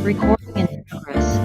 Recording in progress.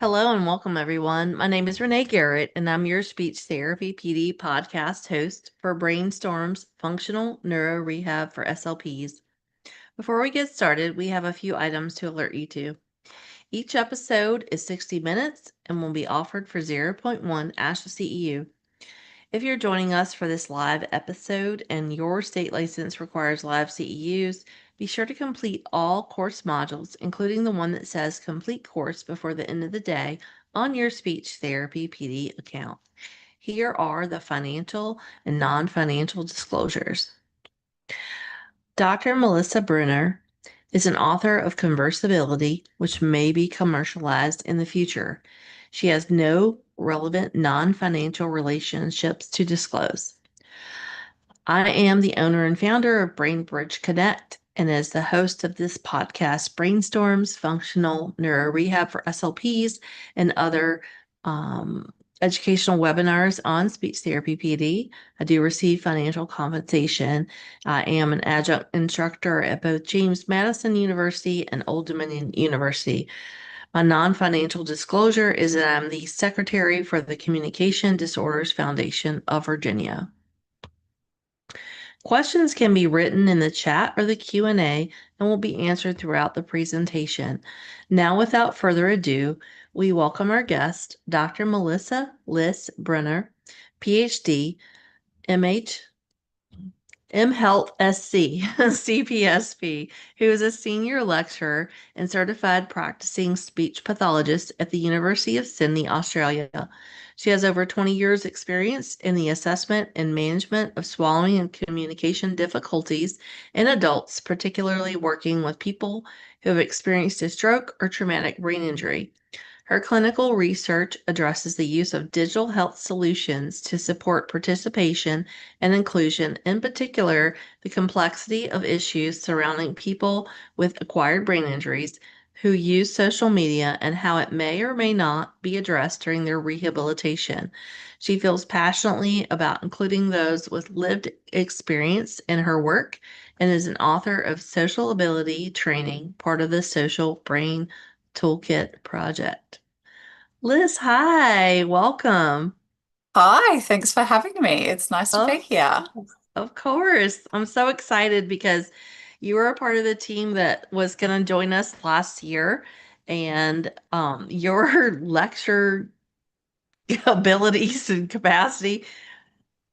Hello and welcome, everyone. My name is Renee Garrett, and I'm your Speech Therapy PD podcast host for Brainstorms Functional Neuro Rehab for SLPs. Before we get started, we have a few items to alert you to. Each episode is 60 minutes and will be offered for zero point 0.1 ASHA CEU. If you're joining us for this live episode and your state license requires live CEUs, be sure to complete all course modules, including the one that says complete course before the end of the day on your Speech Therapy PD account. Here are the financial and non-financial disclosures. Dr. Melissa Brunner is an author of Conversability, which may be commercialized in the future. She has no relevant non-financial relationships to disclose. I am the owner and founder of BrainBridge Connect, and as the host of this podcast, Brainstorms, Functional Neuro Rehab for SLPs, and other educational webinars on speech therapy PD. I do receive financial compensation. I am an adjunct instructor at both James Madison University and Old Dominion University. My non-financial disclosure is that I'm the secretary for the Communication Disorders Foundation of Virginia. Questions can be written in the chat or the Q&A and will be answered throughout the presentation. Now, without further ado, we welcome our guest, Dr. Melissa Liss Brenner, PhD, MH, mHealth SC, CPSP, who is a senior lecturer and certified practicing speech pathologist at the University of Sydney, Australia. She has over 20 years experience in the assessment and management of swallowing and communication difficulties in adults, particularly working with people who have experienced a stroke or traumatic brain injury. Her clinical research addresses the use of digital health solutions to support participation and inclusion, in particular, the complexity of issues surrounding people with acquired brain injuries who use social media and how it may or may not be addressed during their rehabilitation. She feels passionately about including those with lived experience in her work and is an author of Social Ability Training, part of the Social Brain Toolkit project. Liz, hi, welcome. Hi, thanks for having me. It's nice to be Of here. course. Of course. I'm so excited because you were a part of the team that was going to join us last year, and your lecture abilities and capacity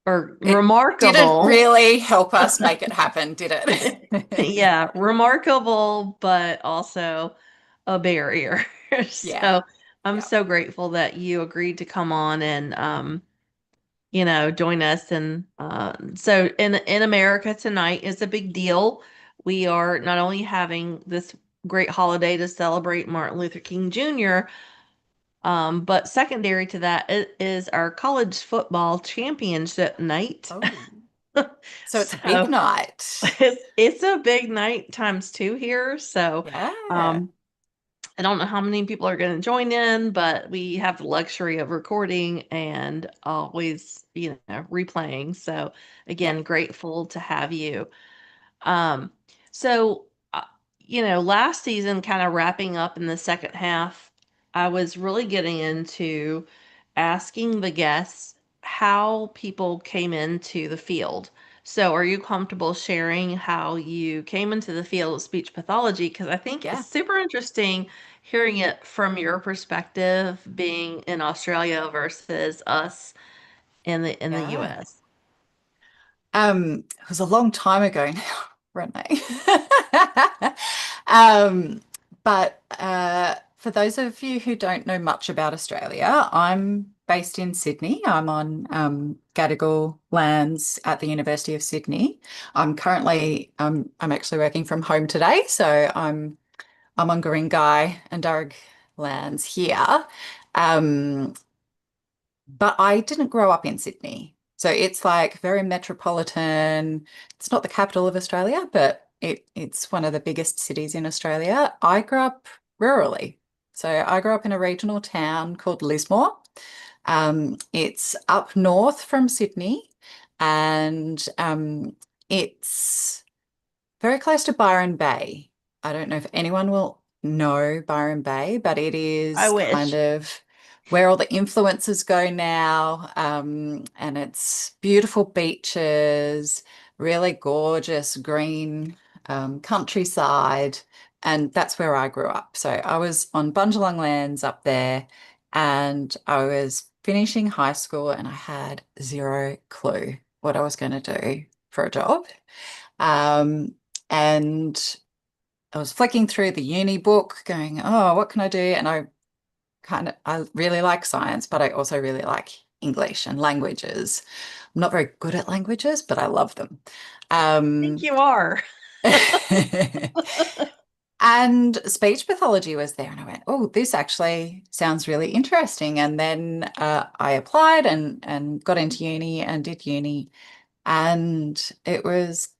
are It didn't remarkable. really help us make it happen, did it? Yeah, remarkable, but also a barrier. Yeah, So I'm yeah, so grateful that you agreed to come on and join us. And so in America tonight is a big deal. We are not only having this great holiday to celebrate Martin Luther King Jr., but secondary to that it is our college football championship night. Oh, so it's a big So night. it's a big night times two here. So Yeah, um, I don't know how many people are going to join in, but we have the luxury of recording and always, replaying. So yeah, again, grateful to have you. Um, so, last season, kind of wrapping up in the second half, I was really getting into asking the guests how people came into the field. So, are you comfortable sharing how you came into the field of speech pathology? Because I think it's yeah. super interesting hearing it from your perspective, being in Australia versus us in the Yeah. US. It was a long time ago now, Renee. Um, but for those of you who don't know much about Australia, I'm based in Sydney. I'm on Gadigal lands at the University of Sydney. I'm actually working from home today, so I'm on Guringai and Darug lands here. Um, but I didn't grow up in Sydney. So it's like very metropolitan. It's not the capital of Australia, but it's one of the biggest cities in Australia. I grew up rurally. So I grew up in a regional town called Lismore. It's up north from Sydney and it's very close to Byron Bay. I don't know if anyone will know Byron Bay, but it I is kind wish. of where all the influencers go now. And it's beautiful beaches, really gorgeous green countryside. And that's where I grew up. So I was on Bundjalung lands up there, and I was finishing high school, and I had zero clue what I was going to do for a job. Um, and I was flicking through the uni book going, oh, what can I do? And I really like science, but I also really like English and languages. I'm not very good at languages, but I love them. I think Um, you are. and speech pathology was there, and I went, oh, this actually sounds really interesting. And then I applied and got into uni and did uni, and it was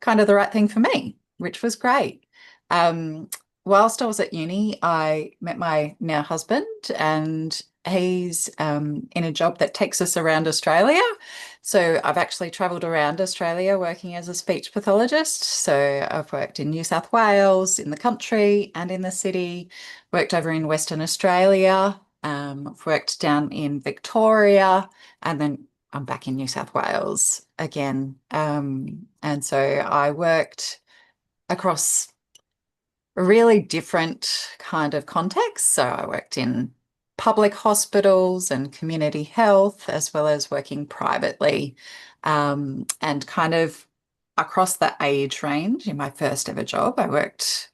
kind of the right thing for me, which was great. Um, whilst I was at uni, I met my now husband, and he's in a job that takes us around Australia. So I've actually travelled around Australia working as a speech pathologist. So I've worked in New South Wales, in the country, and in the city, worked over in Western Australia. I've worked down in Victoria, and then I'm back in New South Wales again. And so I worked across a really different kind of context. So I worked in public hospitals and community health, as well as working privately, and kind of across the age range. In my first ever job, I worked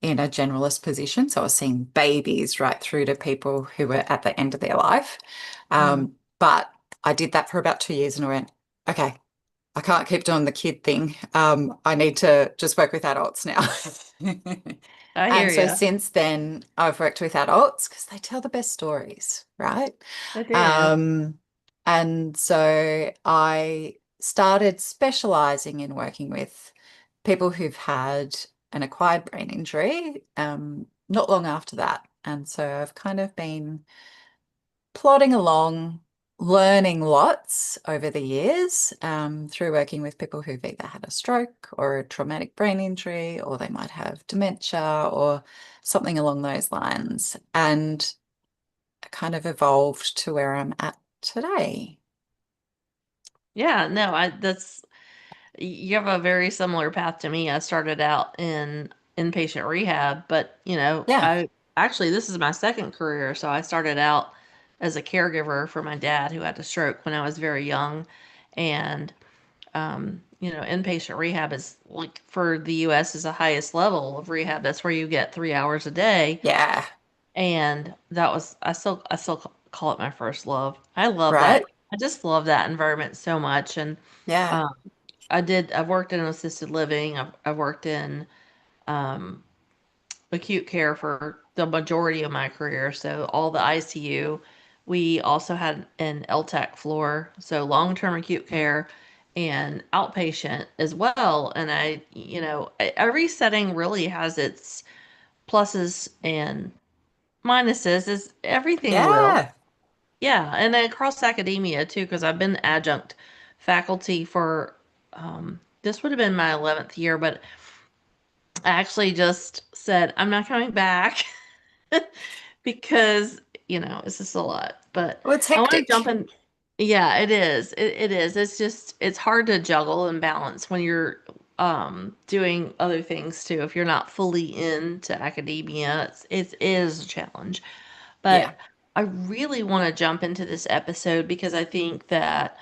in a generalist position. So I was seeing babies right through to people who were at the end of their life. Mm, But I did that for about 2 years, and I went, okay, I can't keep doing the kid thing. I need to just work with adults now. I And hear so you. since then, I've worked with adults because they tell the best stories, right? I do. Um, and so I started specializing in working with people who've had an acquired brain injury, not long after that. And so I've kind of been plodding along, learning lots over the years, through working with people who've either had a stroke or a traumatic brain injury, or they might have dementia or something along those lines, and kind of evolved to where I'm at today. Yeah, no, I that's you have a very similar path to me. I started out in inpatient rehab, but Yeah, I actually this is my second career, so I started out as a caregiver for my dad who had a stroke when I was very young. And inpatient rehab is like for the US is the highest level of rehab. That's where you get 3 hours a day. yeah, And that was I still call it my first love. I love that. right? I just love that environment so much. And Yeah, um, I've worked in assisted living. I've worked in um, acute care for the majority of my career. So all the ICU. We also had an LTAC floor, so long-term acute care and outpatient as well. And every setting really has its pluses and minuses, as everything will. yeah. Yeah, and then across academia too, because I've been adjunct faculty for this would have been my 11th year, but I actually just said I'm not coming back because it's just a lot. But Well, it's I want to jump hectic. in. Yeah, it is. It is. It's hard to juggle and balance when you're doing other things too. If you're not fully into academia, it is a challenge. Yeah. But I really want to jump into this episode because I think that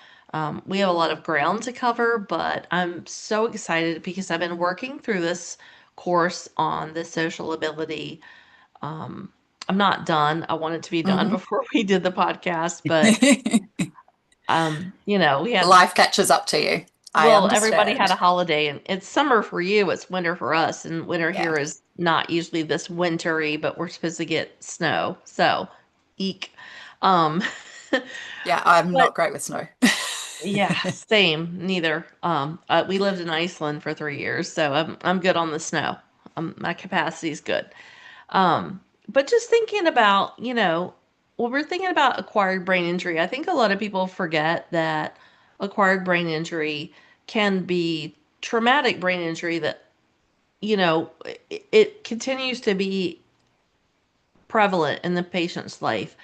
we have a lot of ground to cover, but I'm so excited because I've been working through this course on the social ability. Um, I'm not done. I want it to be done Hmm. before we did the podcast, but we had Life catches up to you. I well, everybody had a understand. holiday, and it's summer for you, it's winter for us, and winter Yeah. here is not usually this wintry, but we're supposed to get snow. So, eek. Um, Yeah, I'm but not great with snow. yeah, same, neither. We lived in Iceland for 3 years, so I'm good on the snow. My capacity is good. But just thinking about, when we're thinking about acquired brain injury, I think a lot of people forget that acquired brain injury can be traumatic brain injury that it continues to be prevalent in the patient's life.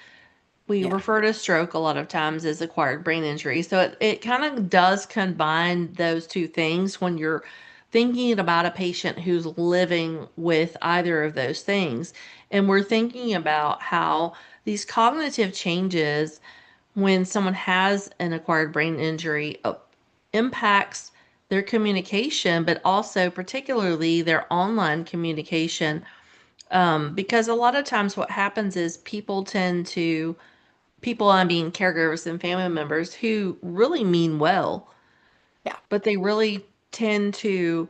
We Yeah. refer to stroke a lot of times as acquired brain injury. So it kind of does combine those two things when you're thinking about a patient who's living with either of those things. And we're thinking about how these cognitive changes when someone has an acquired brain injury impacts their communication, but also particularly their online communication. Because a lot of times what happens is people, I mean caregivers and family members who really mean well, Yeah. but they really tend to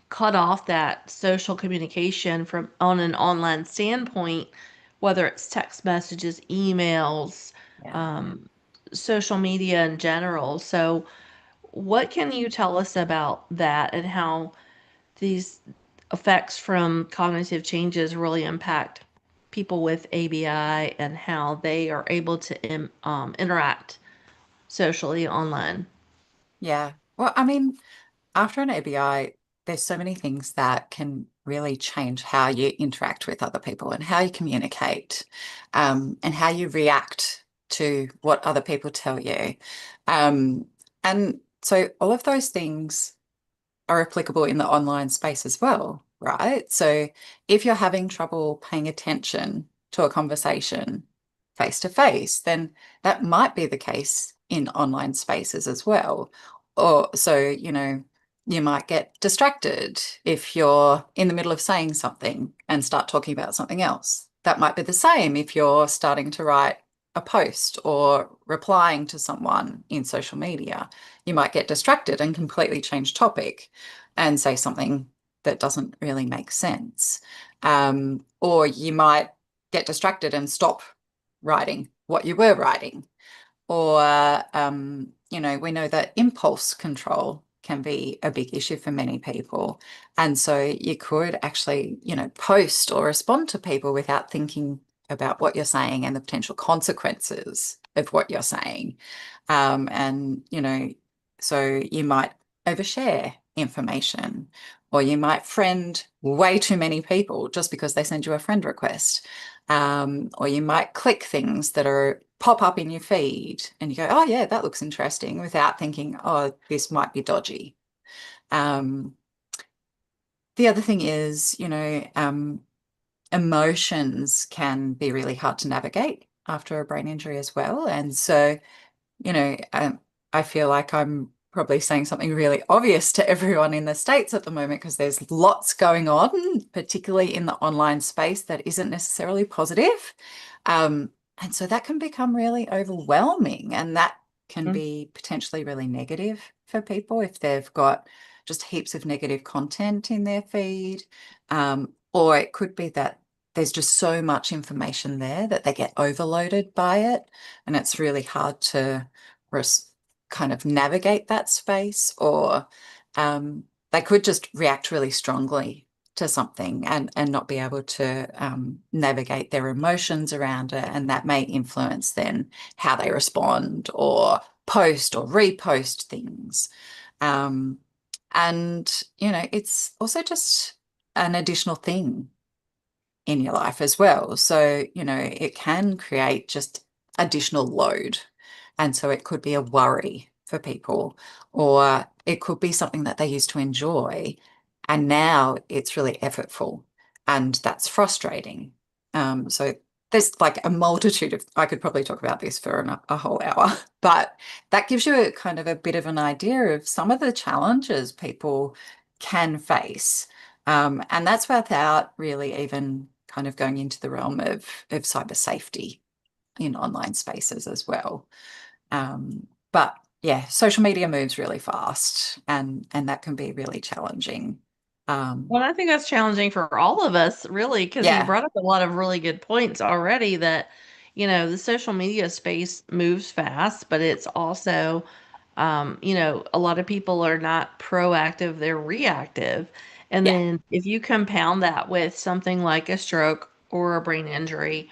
cut off that social communication from on an online standpoint, whether it's text messages, emails, Yeah. um, social media in general. So, what can you tell us about that and how these effects from cognitive changes really impact people with ABI and how they are able to interact socially online? Yeah. Well, I mean, after an ABI, there's so many things that can really change how you interact with other people and how you communicate, and how you react to what other people tell you. Um, and so all of those things are applicable in the online space as well, right? So if you're having trouble paying attention to a conversation face to face, then that might be the case in online spaces as well. Or so, you might get distracted if you're in the middle of saying something and start talking about something else. That might be the same if you're starting to write a post or replying to someone in social media. You might get distracted and completely change topic and say something that doesn't really make sense. Or you might get distracted and stop writing what you were writing. Or, we know that impulse control can be a big issue for many people. And so you could actually, post or respond to people without thinking about what you're saying and the potential consequences of what you're saying. So you might overshare information, or you might friend way too many people just because they send you a friend request. Or you might click things that are pop up in your feed and you go, oh, yeah, that looks interesting, without thinking, oh, this might be dodgy. Um, the other thing is, emotions can be really hard to navigate after a brain injury as well. And so, you know, um, I feel like I'm probably saying something really obvious to everyone in the States at the moment, because there's lots going on, particularly in the online space, that isn't necessarily positive. And so that can become really overwhelming, and that can be potentially really negative for people if they've got just heaps of negative content in their feed. Or it could be that there's just so much information there that they get overloaded by it, and it's really hard to kind of navigate that space. Or they could just react really strongly to something and not be able to navigate their emotions around it, and that may influence then how they respond or post or repost things. Um, and it's also just an additional thing in your life as well. So, it can create just additional load. And so it could be a worry for people, or it could be something that they used to enjoy. And now it's really effortful, and that's frustrating. So there's like a multitude of, I could probably talk about this for a whole hour, but that gives you a kind of a bit of an idea of some of the challenges people can face. And that's without really even kind of going into the realm of cyber safety in online spaces as well. But yeah, social media moves really fast, and that can be really challenging. Well, I think that's challenging for all of us, really, because you Yeah, brought up a lot of really good points already that, the social media space moves fast, but it's also, a lot of people are not proactive, they're reactive. And yeah, then if you compound that with something like a stroke or a brain injury,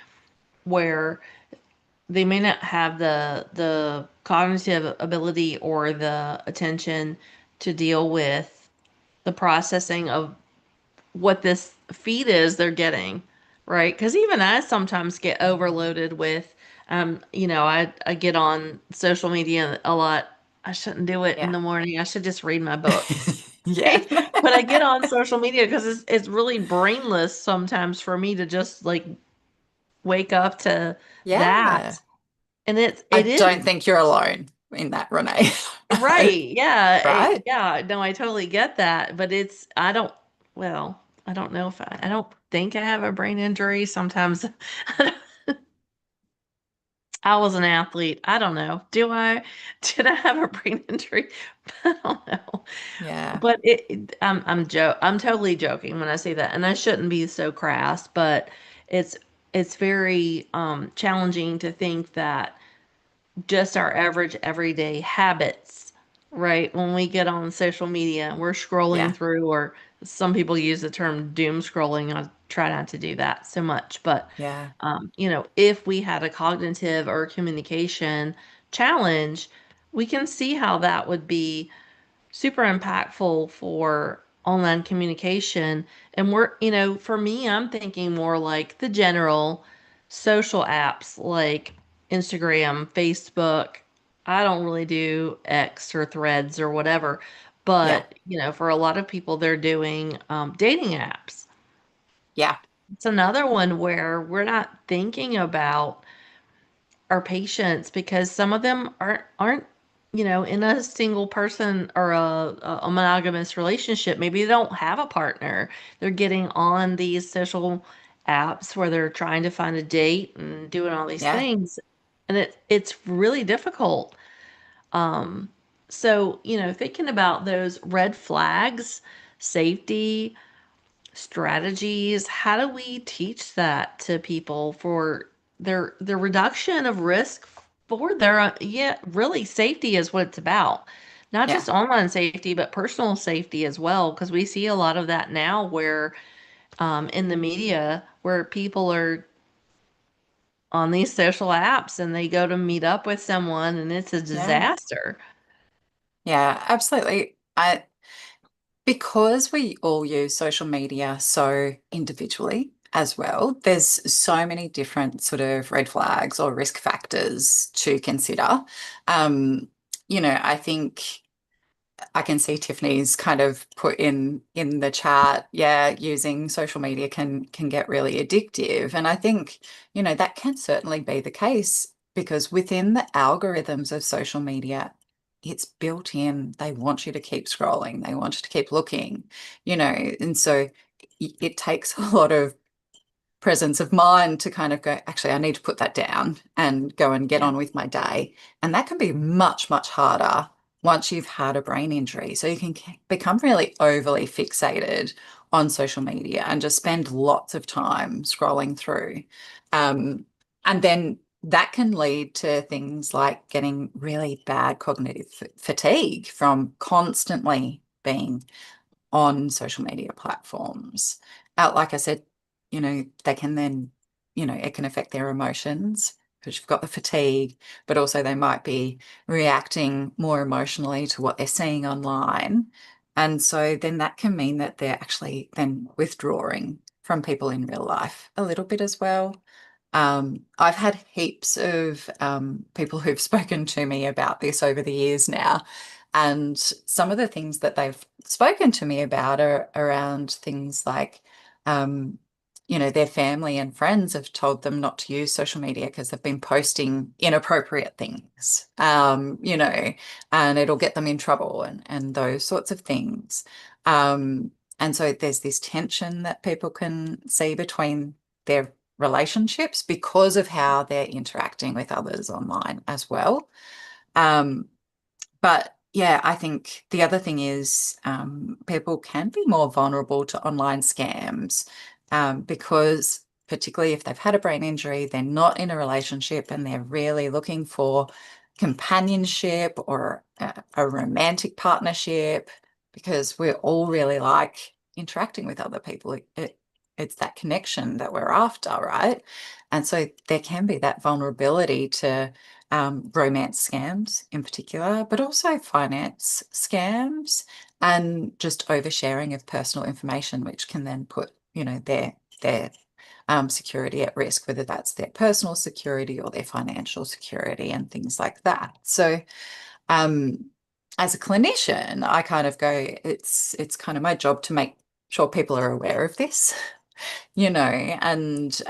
where they may not have the cognitive ability or the attention to deal with the processing of what this feed is they're getting, right? Because even I sometimes get overloaded with, I get on social media a lot. I shouldn't do it in Yeah. the morning. I should just read my books. Yeah. Right? But I get on social media because it's really brainless sometimes for me to just like wake up to Yeah. that. And it I is don't think you're alone in that, Renee. right. Yeah. Right? Yeah. No, I totally get that. But well, I don't know if I don't think I have a brain injury. Sometimes I was an athlete. I don't know. Did I have a brain injury? I don't know. Yeah. But I'm totally joking when I say that. And I shouldn't be so crass, but it's, it's very challenging to think that just our average everyday habits, right? When we get on social media and we're scrolling Yeah. through, or some people use the term doom scrolling. I try not to do that so much, but Yeah. if we had a cognitive or communication challenge, we can see how that would be super impactful for online communication. And for me, I'm thinking more like the general social apps like Instagram, Facebook. I don't really do X or Threads or whatever, Yeah. but for a lot of people, they're doing dating apps. Yeah. It's another one where we're not thinking about our patients because some of them aren't in a single person or a monogamous relationship. Maybe they don't have a partner. They're getting on these social apps where they're trying to find a date and doing all these Yeah. things, and it's really difficult. um so thinking about those red flags, safety strategies, how do we teach that to people for their reduction of risk for their yeah, really safety is what it's about. Not Yeah. just online safety, but personal safety as well, because we see a lot of that now where in the media where people are on these social apps and they go to meet up with someone and it's a Yeah. disaster. Yeah. Absolutely. Because we all use social media so individually as well, there's so many different sort of red flags or risk factors to consider. Um, I think I can see Tiffany's kind of put in the chat, yeah, using social media can get really addictive. And I think, that can certainly be the case because within the algorithms of social media, it's built in. They want you to keep scrolling. They want you to keep looking, and so it takes a lot of presence of mind to kind of go, actually, I need to put that down and go and get Yeah. on with my day. And that can be much, much harder once you've had a brain injury. So you can become really overly fixated on social media and just spend lots of time scrolling through. And then that can lead to things like getting really bad cognitive fatigue from constantly being on social media platforms. Like I said, they can then, it can affect their emotions because you've got the fatigue, but also they might be reacting more emotionally to what they're seeing online. And so then that can mean that they're actually then withdrawing from people in real life a little bit as well. I've had heaps of people who've spoken to me about this over the years now. And some of the things that they've spoken to me about are around things like, um, their family and friends have told them not to use social media because they've been posting inappropriate things, and it'll get them in trouble and those sorts of things. Um, and so there's this tension that people can see between their relationships because of how they're interacting with others online as well. Um, but yeah, I think the other thing is people can be more vulnerable to online scams because, particularly if they've had a brain injury, they're not in a relationship and they're really looking for companionship or a romantic partnership because we all really like interacting with other people. it's that connection that we're after, right? And so there can be that vulnerability to romance scams in particular, but also finance scams and just oversharing of personal information, which can then put, their security at risk, whether that's their personal security or their financial security and things like that. So um, as a clinician, I kind of go, it's kind of my job to make sure people are aware of this, and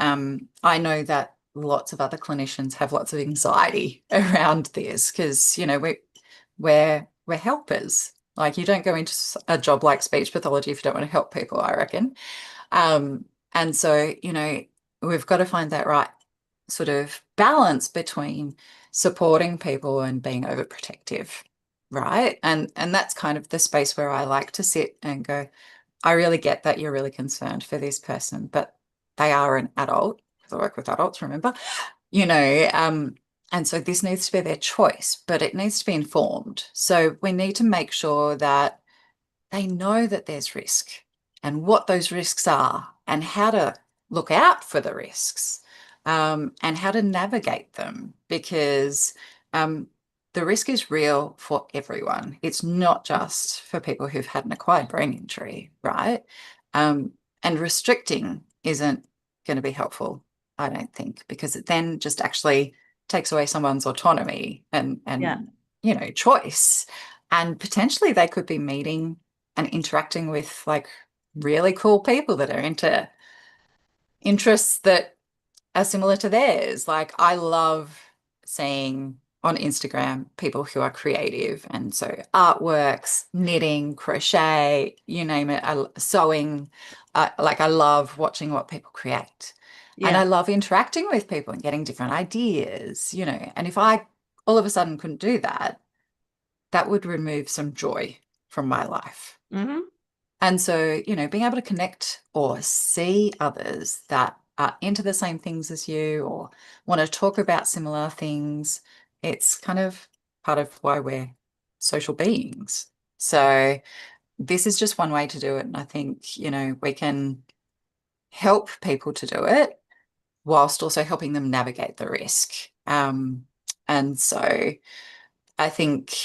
I know that lots of other clinicians have lots of anxiety around this because, we're helpers. Like you don't go into a job like speech pathology if you don't want to help people, I reckon. And so, we've got to find that right sort of balance between supporting people and being overprotective, right? And that's kind of the space where I like to sit and go, I really get that you're really concerned for this person, but they are an adult, because I work with adults, remember, you know, um, and so this needs to be their choice, but it needs to be informed. So we need to make sure that they know that there's risk and what those risks are and how to look out for the risks, and how to navigate them because um, the risk is real for everyone. It's not just for people who've had an acquired brain injury, right? Um, and restricting isn't going to be helpful, I don't think, because it then just actually takes away someone's autonomy Yeah. and choice. And potentially they could be meeting and interacting with like really cool people that are into interests that are similar to theirs. Like I love seeing on Instagram people who are creative and so artworks, knitting, crochet, you name it, sewing. Like I love watching what people create. And I Yeah. love interacting with people and getting different ideas, And if I all of a sudden couldn't do that, that would remove some joy from my life. Hmm. And so, being able to connect or see others that are into the same things as you or want to talk about similar things, it's kind of part of why we're social beings. So, this is just one way to do it. And I think, we can help people to do it whilst also helping them navigate the risk. And so, I think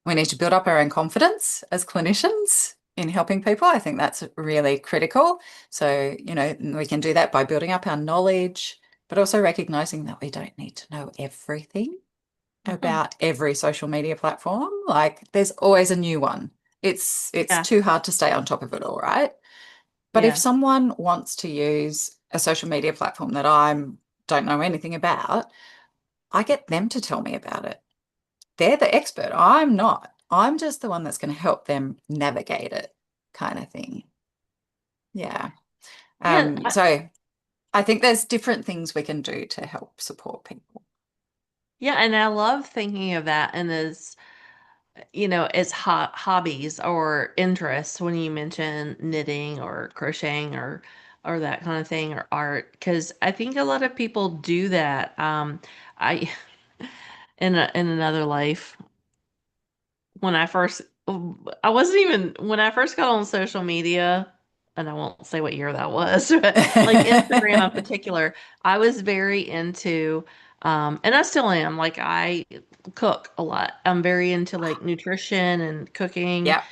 we need to build up our own confidence as clinicians in helping people. I think that's really critical. So, we can do that by building up our knowledge, but also recognizing that we don't need to know everything about every social media platform. Like there's always a new one. It's Yeah. too hard to stay on top of it all, right? But if Yeah. someone wants to use a social media platform that I don't know anything about, I get them to tell me about it. They're the expert. I'm not. I'm just the one that's going to help them navigate it, kind of thing. Yeah. Yeah. So I think there's different things we can do to help support people. Yeah. And I love thinking of that and as hobbies or interests when you mention knitting or crocheting or that kind of thing or art, because I think a lot of people do that. I in another life when I wasn't even when I first got on social media, and I won't say what year that was, but like Instagram in particular, I was very into, and I still am, like I cook a lot. I'm very into like nutrition and cooking, Yep.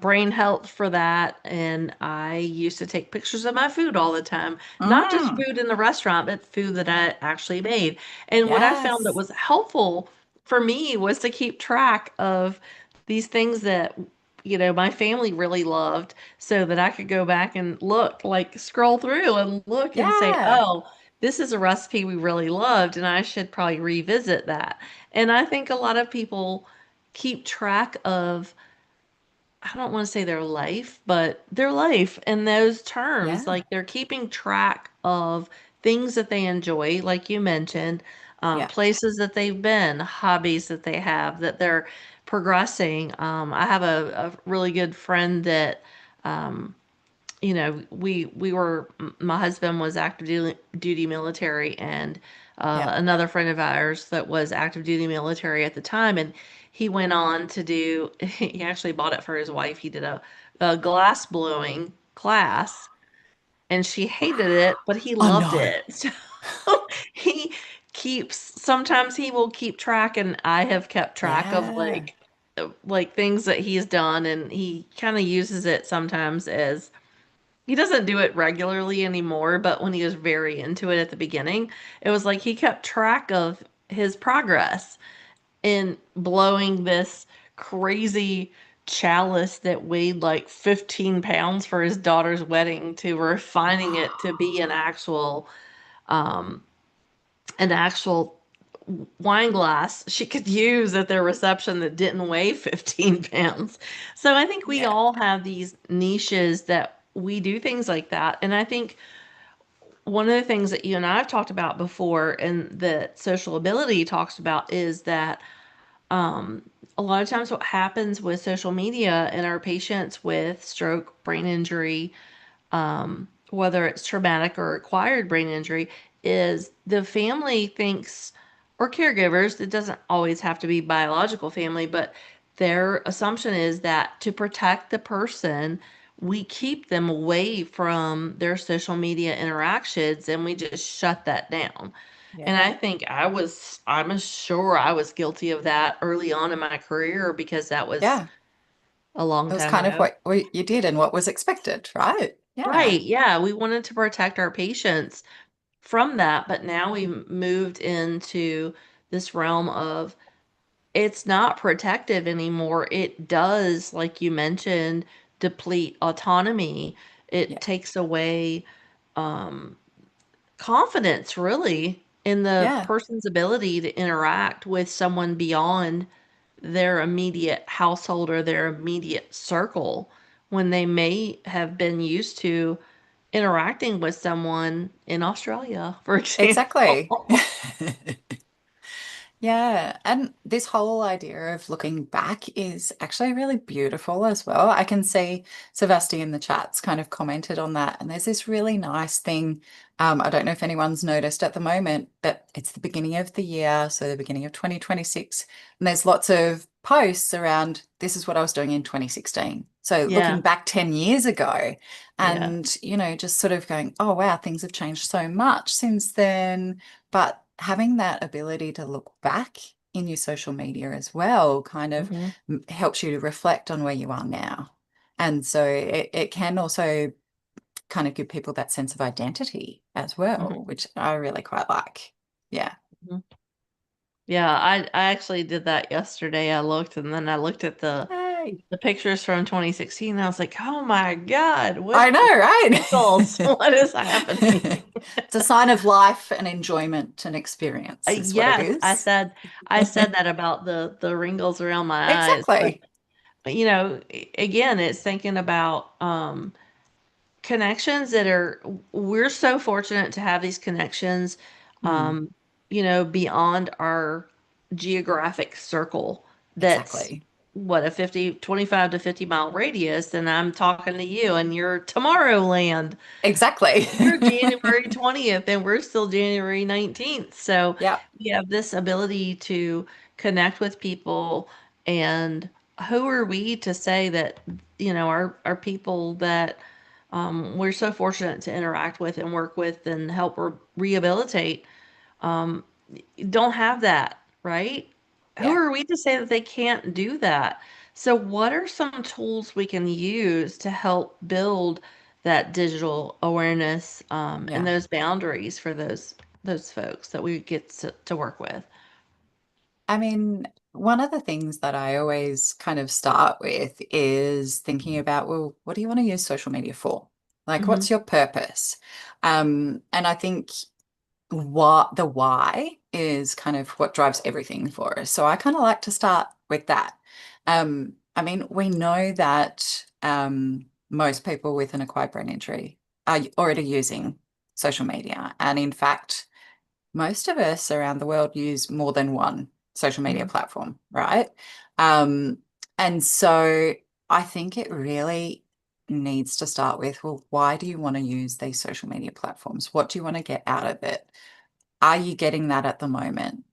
brain health for that. And I used to take pictures of my food all the time, not just Mm, food in the restaurant, but food that I actually made. And what I found that yes. was helpful for me was to keep track of these things that, my family really loved so that I could go back and look, like scroll through and look and say, Yeah. oh, this is a recipe we really loved, and I should probably revisit that. And I think a lot of people keep track of, I don't want to say their life, but their life in those terms. Yeah. Like they're keeping track of things that they enjoy, like you mentioned, Yeah. places that they've been, hobbies that they have, that they're progressing. I have a really good friend that we were, my husband was active duty military, and Yeah. another friend of ours that was active duty military at the time, and he went on to do, he actually bought it for his wife. He did a glass blowing class, and she hated it, but he Oh loved no. it. So he sometimes he will keep track, and I have kept track of Yeah. like things that he's done, and he kind of uses it sometimes as he doesn't do it regularly anymore, but when he was very into it at the beginning, it was like he kept track of his progress in blowing this crazy chalice that weighed like 15 pounds for his daughter's wedding to refining it to be um an actual wine glass she could use at their reception that didn't weigh 15 pounds. So I think we Yeah. all have these niches that we do things like that. And I think one of the things that you and I have talked about before and that social ability talks about is that um, a lot of times what happens with social media and our patients with stroke, brain injury, whether it's traumatic or acquired brain injury, is the family thinks, or caregivers, it doesn't always have to be biological family, but their assumption is that to protect the person, we keep them away from their social media interactions and we just shut that down. And Yeah. I think I'm sure I was guilty of that early on in my career because that was Yeah. a long It was time kind of ago. what you did and what was expected, right? Yeah. Right. Yeah. We wanted to protect our patients from that, but now we moved into this realm of it's not protective anymore. It does, like you mentioned, deplete autonomy. It Yeah. takes away um, confidence, really, in the Yeah. person's ability to interact with someone beyond their immediate household or their immediate circle when they may have been used to interacting with someone in Australia, for Exactly. example. Yeah, and this whole idea of looking back is actually really beautiful as well. I can see Savasti in the chats kind of commented on that, and there's this really nice thing. I don't know if anyone's noticed at the moment, but it's the beginning of the year, so the beginning of 2026, and there's lots of posts around this is what I was doing in 2016. So looking Yeah, back 10 years ago, yeah. and just sort of going, oh wow, things have changed so much since then. But having that ability to look back in your social media as well kind of Hmm. helps you to reflect on where you are now. And so it can also kind of give people that sense of identity as well, Hmm. which I really quite like. Yeah. Hmm. Yeah, I actually did that yesterday. I looked and then I looked at Yay. the pictures from 2016. And I was like, "Oh my God, I know, wrinkles? right? What is happening?" It's a sign of life and enjoyment and experience is what it Yes, is. I said that about the wrinkles around my eyes, Exactly. but again, it's thinking about connections that are we're so fortunate to have these connections Mm, um beyond our geographic circle that's exactly. what a 25 to 50 mile radius, and I'm talking to you and you're Tomorrowland. Exactly. You're January 20th and we're still January 19th. So Yeah. we have this ability to connect with people. And who are we to say that, our people that we're so fortunate to interact with and work with and help rehabilitate don't have that, right? Who Yeah. are we to say that they can't do that? So, what are some tools we can use to help build that digital awareness and Yeah. those boundaries for those folks that we get to work with? I mean, one of the things that I always kind of start with is thinking about, well, what do you want to use social media for? Like, Hmm. what's your purpose? And I think what the why is kind of what drives everything for us. So I kind of like to start with that. I mean, we know that most people with an acquired brain injury are already using social media. And in fact, most of us around the world use more than one social media Hmm. platform, right? Um, and so I think it really needs to start with, well, why do you want to use these social media platforms? What do you want to get out of it? Are you getting that at the moment?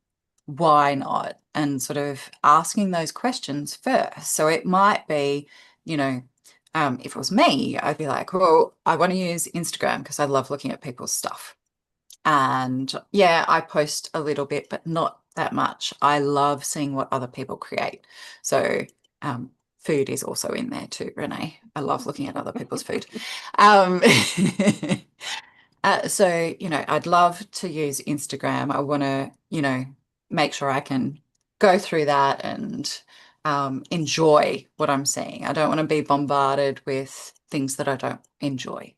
Why not? And sort of asking those questions first. So it might be, you know, if it was me, I'd be like, well, I want to use Instagram because I love looking at people's stuff. And yeah, I post a little bit, but not that much. I love seeing what other people create. So food is also in there too, Renee. I love looking at other people's food. Um, I'd love to use Instagram. I want to, make sure I can go through that and enjoy what I'm seeing. I don't want to be bombarded with things that I don't enjoy.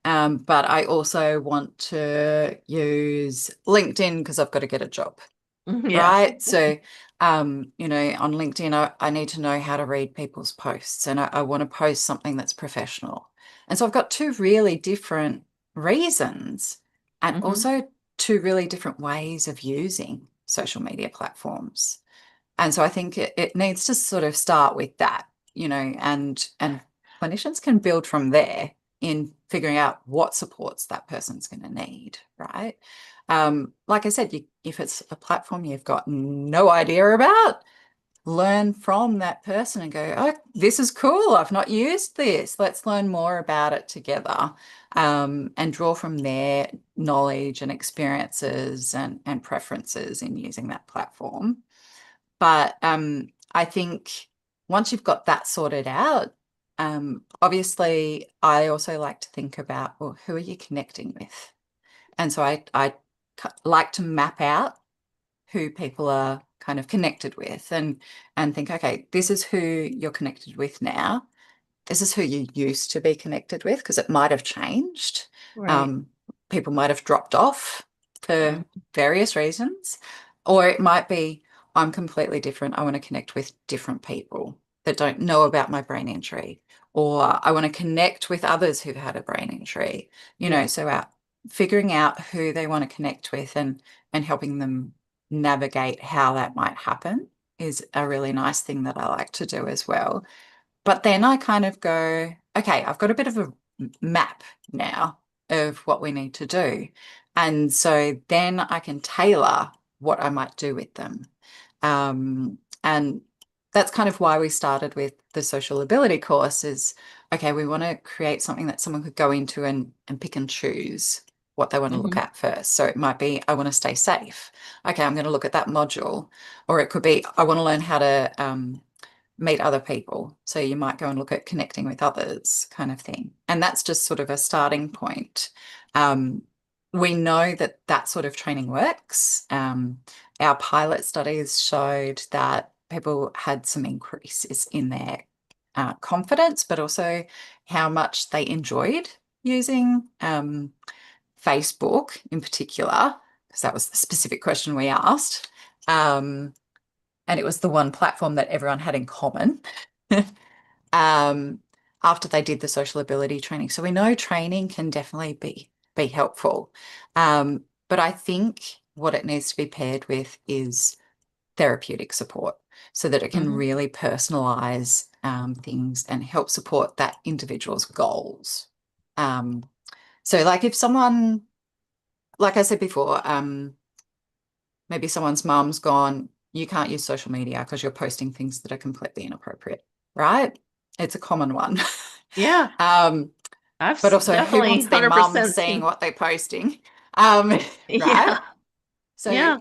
But I also want to use LinkedIn because I've got to get a job, Yeah. right? So, on LinkedIn, I need to know how to read people's posts and I want to post something that's professional. And so I've got two really different reasons and Hmm. also two really different ways of using social media platforms. And so I think it needs to sort of start with that, and clinicians can build from there in figuring out what supports that person's going to need, right? Like I said, if it's a platform you've got no idea about, learn from that person and go, oh, this is cool. I've not used this. Let's learn more about it together, and draw from their knowledge and experiences and preferences in using that platform. But I think once you've got that sorted out, obviously, I also like to think about, well, who are you connecting with? And so I like to map out who people are kind of connected with and think, okay, this is who you're connected with now. This is who you used to be connected with because it might have changed. Right. Um, People might have dropped off for Mhm. various reasons, or it might be I'm completely different. I want to connect with different people that don't know about my brain injury, or I want to connect with others who've had a brain injury. Yeah. So out figuring out who they want to connect with and helping them navigate how that might happen is a really nice thing that I like to do as well. But then I kind of go, okay, I've got a bit of a map now of what we need to do. And so then I can tailor what I might do with them. And that's kind of why we started with the social ability course is, okay, we want to create something that someone could go into and pick and choose what they want to look Hmm. at first. So it might be, I want to stay safe. Okay, I'm going to look at that module. Or it could be, I want to learn how to meet other people. So you might go and look at connecting with others kind of thing. And that's just sort of a starting point. Um, we know that that sort of training works. Our pilot studies showed that people had some increases in their confidence, but also how much they enjoyed using Facebook in particular, because that was the specific question we asked. Um, and it was the one platform that everyone had in common um, after they did the social ability training. So we know training can definitely be helpful. But I think what it needs to be paired with is therapeutic support so that it can Hmm. really personalize things and help support that individual's goals. Um, so like if someone, like I said before, maybe someone's mum's gone, you can't use social media because you're posting things that are completely inappropriate, right? It's a common one. Yeah. Um, but also, who Definitely wants their mum 100% seeing seen. what they're posting? Um, right? Yeah. So, Yeah.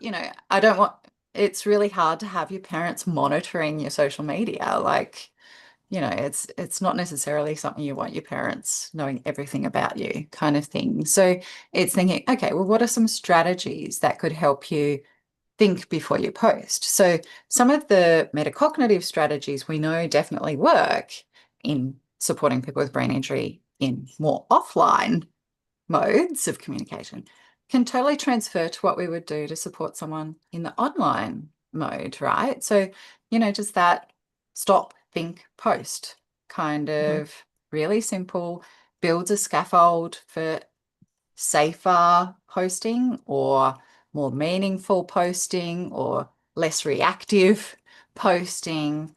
I don't want, it's really hard to have your parents monitoring your social media. Like, it's not necessarily something you want your parents knowing everything about you, kind of thing. So it's thinking, okay, well, what are some strategies that could help you think before you post? So some of the metacognitive strategies we know definitely work in supporting people with brain injury in more offline modes of communication can totally transfer to what we would do to support someone in the online mode, right? So, just that stop, think, post kind Hmm. of really simple, builds a scaffold for safer posting or more meaningful posting or less reactive posting,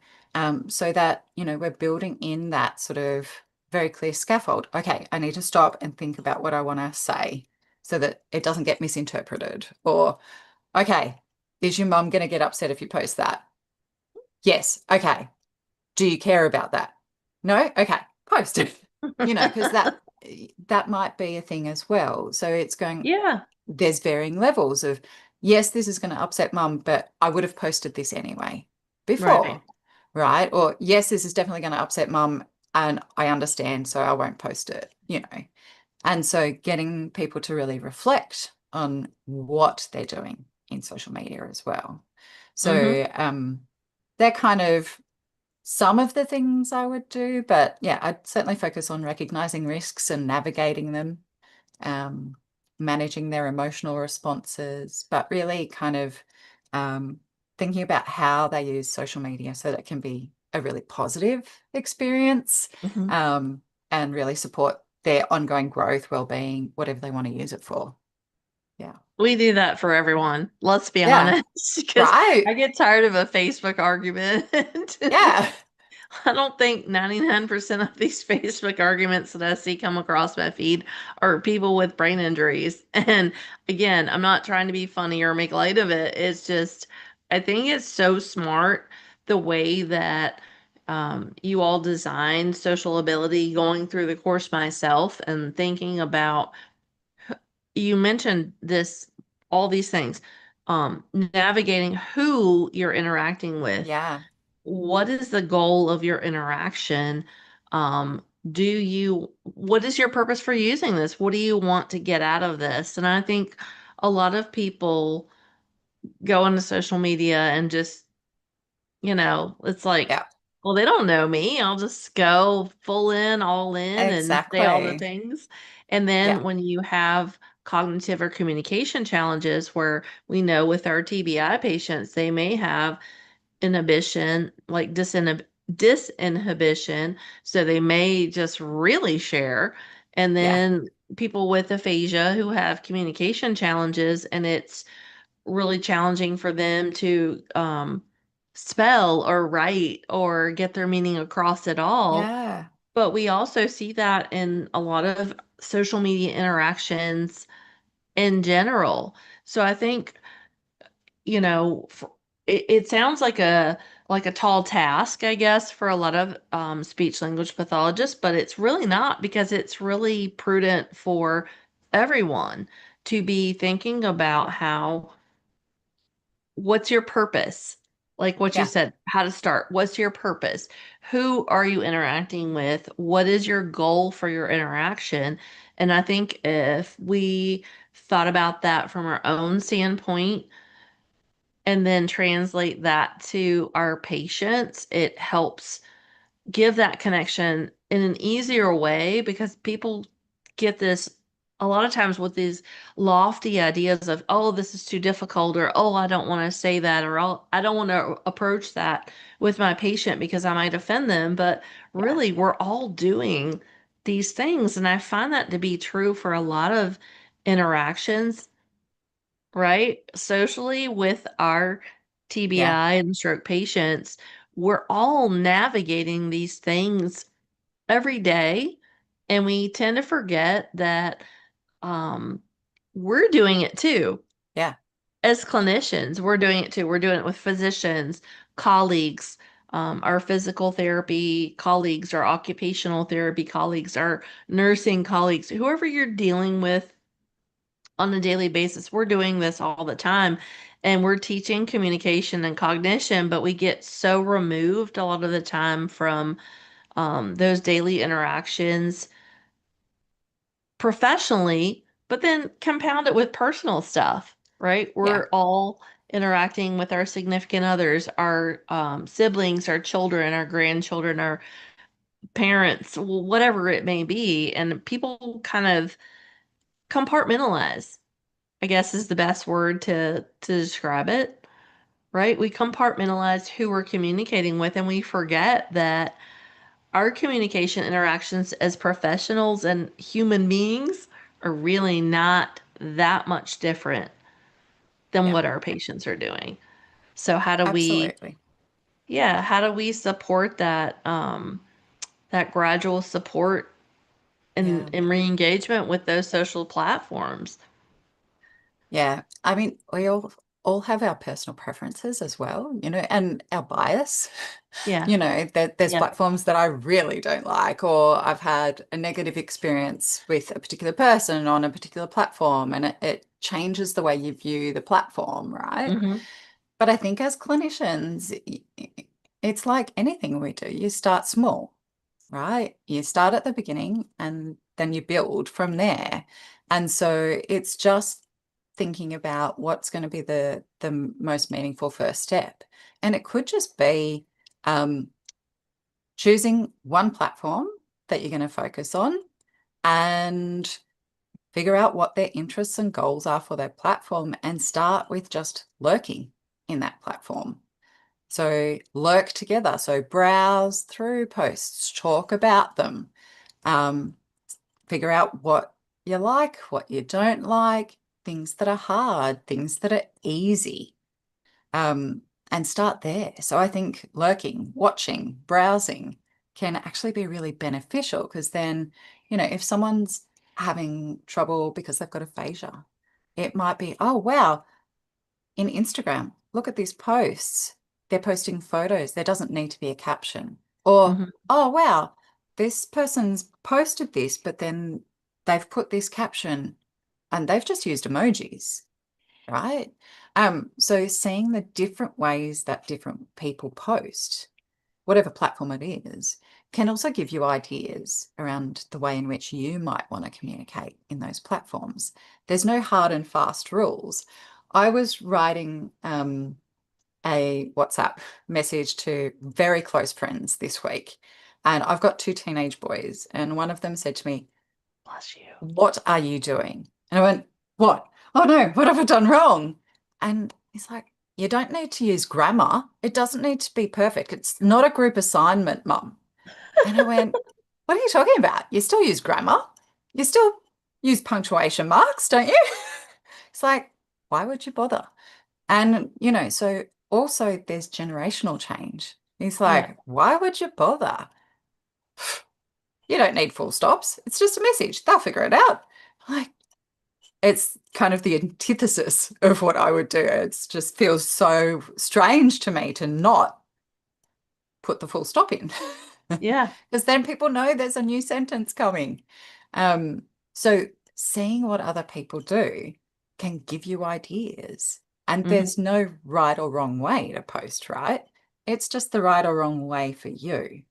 so that we're building in that sort of very clear scaffold. Okay, I need to stop and think about what I want to say so that it doesn't get misinterpreted. Or, okay, is your mum going to get upset if you post that? Yes. Okay. Do you care about that? No? Okay. post it, because that might be a thing as well. So it's going, Yeah, there's varying levels of, yes, this is going to upset mum, but I would have posted this anyway right. before, right? Or yes, this is definitely going to upset mum and I understand, so I won't post it. And so getting people to really reflect on what they're doing in social media as well. Hmm. So they're kind of some of the things I would do, but yeah, I'd certainly focus on recognizing risks and navigating them, um, managing their emotional responses, but really kind of um, thinking about how they use social media so that it can be a really positive experience, Hmm. um, and really support their ongoing growth, well-being, whatever they want to use it for. Yeah. We do that for everyone. Let's be Yeah. honest, because I Right. get tired of a Facebook argument. Yeah. I don't think 99% of these Facebook arguments that I see come across my feed are people with brain injuries. And again, I'm not trying to be funny or make light of it. It's just, I think it's so smart the way that you all design social ability going through the course myself and thinking about, you mentioned this, all these things, navigating who you're interacting with. Yeah. What is the goal of your interaction? What is your purpose for using this? What do you want to get out of this? And I think a lot of people go into social media and just, it's like, Yeah. well, they don't know me. I'll just go full in, all in, and say all the Exactly. things. And Yeah. then when you have cognitive or communication challenges, where we know with our TBI patients, they may have inhibition, like disinhibition. So they may just really share. And Yeah. then people with aphasia who have communication challenges, and it's really challenging for them to spell or write or get their meaning across at all. Yeah. But we also see that in a lot of social media interactions in general. So I think, it sounds like a tall task, I guess, for a lot of speech language pathologists, but it's really not, because it's really prudent for everyone to be thinking about what's your purpose? Like what you Yeah. said, how to start. What's your purpose? Who are you interacting with? What is your goal for your interaction? And I think if we thought about that from our own standpoint, and then translate that to our patients, it helps give that connection in an easier way, because people get this a lot of times with these lofty ideas of, oh, this is too difficult, or oh, I don't want to say that, or oh, I don't want to approach that with my patient because I might offend them. But Yeah. really, we're all doing these things. And I find that to be true for a lot of interactions, right? Socially with our Yeah. TBI and stroke patients, we're all navigating these things every day. And we tend to forget that um, we're doing it too. Yeah. As clinicians, we're doing it too. We're doing it with physicians, colleagues, our physical therapy colleagues, our occupational therapy colleagues, our nursing colleagues, whoever you're dealing with on a daily basis. We're doing this all the time, and we're teaching communication and cognition, but we get so removed a lot of the time from those daily interactions professionally, but then compound it with personal stuff, right? Yeah. We're all interacting with our significant others, our siblings, our children, our grandchildren, our parents, whatever it may be. And people kind of compartmentalize, I guess is the best word to describe it, right? We compartmentalize who we're communicating with, and we forget that our communication interactions as professionals and human beings are really not that much different than Yeah. what our patients are doing. So how do we, Absolutely. yeah, how do we support that that gradual support Yeah. and re-engagement with those social platforms? Yeah. I mean, we all have our personal preferences as well, and our bias. Yeah. There's Yeah. platforms that I really don't like, or I've had a negative experience with a particular person on a particular platform, and it changes the way you view the platform, right? Hmm. But I think as clinicians, it's like anything we do. You start small, right? You start at the beginning and then you build from there. And so it's just thinking about what's going to be the most meaningful first step. And it could just be um, choosing one platform that you're going to focus on and figure out what their interests and goals are for their platform and start with just lurking in that platform. So lurk together. So browse through posts, talk about them, um, figure out what you like, what you don't like, things that are hard, things that are easy, um, and start there. So I think lurking, watching, browsing can actually be really beneficial because then, if someone's having trouble because they've got aphasia, it might be, oh, wow, in Instagram, look at these posts. They're posting photos. There doesn't need to be a caption. Or, Hmm. oh, wow, this person's posted this, but then they've put this caption and they've just used emojis, right? So seeing the different ways that different people post, whatever platform it is, can also give you ideas around the way in which you might want to communicate in those platforms. There's no hard and fast rules. I was writing a WhatsApp message to very close friends this week, and I've got two teenage boys, and one of them said to me, Bless you. "What are you doing?" And I went, "What? Oh no, what have I done wrong?" And he's like, "You don't need to use grammar. It doesn't need to be perfect. It's not a group assignment, Mum." And I went, "What are you talking about? You still use grammar. You still use punctuation marks, don't you?" It's like, why would you bother? And, so also there's generational change. It's Yeah. like, why would you bother? You don't need full stops. It's just a message. They'll figure it out. Like, it's kind of the antithesis of what I would do. It just feels so strange to me to not put the full stop in. Yeah. Because then people know there's a new sentence coming. So seeing what other people do can give you ideas. And Hmm. there's no right or wrong way to post, right? It's just the right or wrong way for you.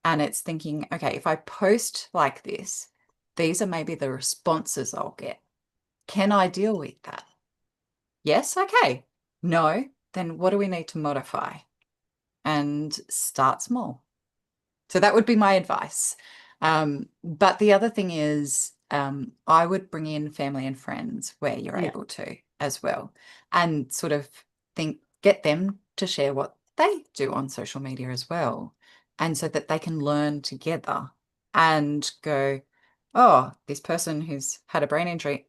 And it's thinking, okay, if I post like this, these are maybe the responses I'll get. Can I deal with that? Yes, okay. No, then what do we need to modify? And start small. So that would be my advice. But the other thing is, I would bring in family and friends where you're Yeah. able to as well, and sort of get them to share what they do on social media as well. And so that they can learn together and go, oh, this person who's had a brain injury,